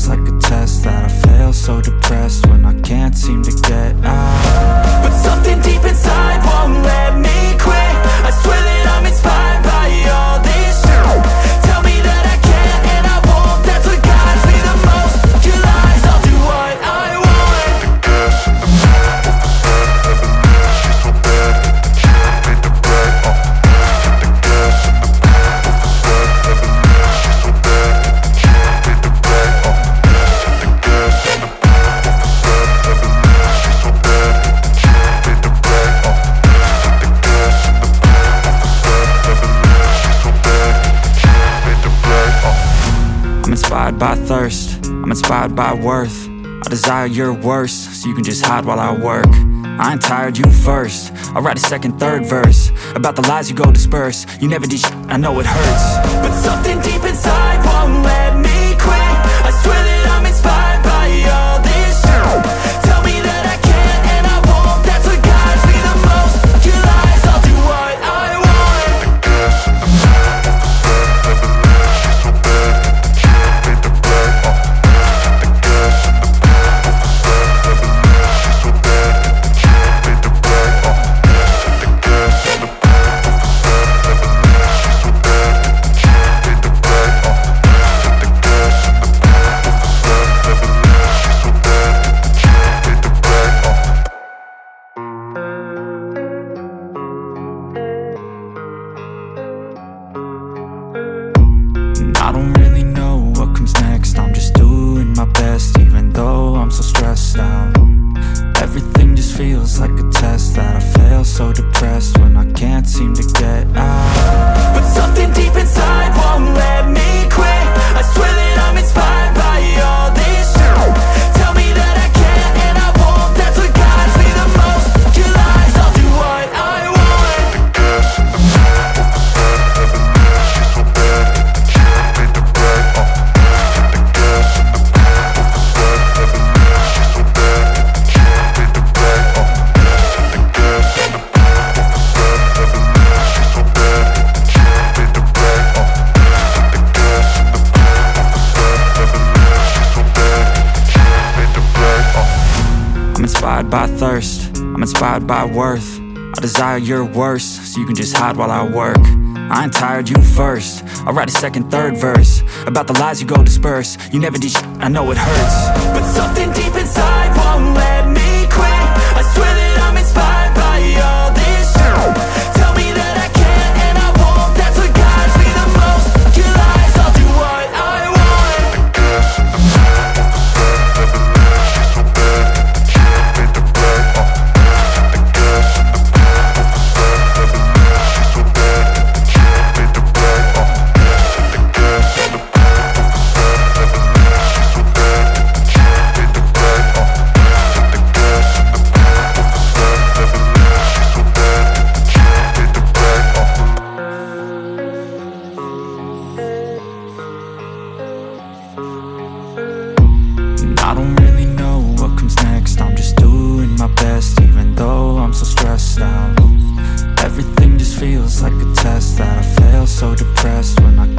feels like a test that I fail, so depressed when I can't seem to get out. But something deep inside won't let me quit. I swear that I'm inspired by all this shit. Tell me that I can't and I won't. That's what guides me the most. Your lies, I'll do what I want. I'm inspired by thirst, I'm inspired by worth. I desire your worst, so you can just hide while I work. I ain't tired, you first. I'll write a second, third verse about the lies you go disperse. You never did shit, I know it hurts. But something deep inside won't let me quit. I swear that I'm inspired by all this shit. Tell me that I can't and I won't. That's what guides me the most. Your lies, I'll do what I want. I don't really know what comes next. I'm just doing my best, even though I'm so stressed out. Everything just feels like a test that I fail, so depressed when I can't seem to get out. But something deep inside won't let me quit. I swear that I'm inspired by all this shit. Tell me that I can't and I won't. That's what guides me the most. Your lies, I'll do what I want. I'm inspired by thirst, I'm inspired by worth. I desire your worst, so you can just hide while I work. I ain't tired, you first. I'll write a second, third verse about the lies you go disperse. You never did shit, I know it hurts. But something deep inside won't let me quit. I swear that I'm inspired by all this shit. Tell me that I can't and I won't. That's what guides me the most. Your lies, I'll do what I want. I don't really know what comes next. I'm just doing my best, even though I'm so stressed out. Everything just feels like a test that I fail, so depressed when I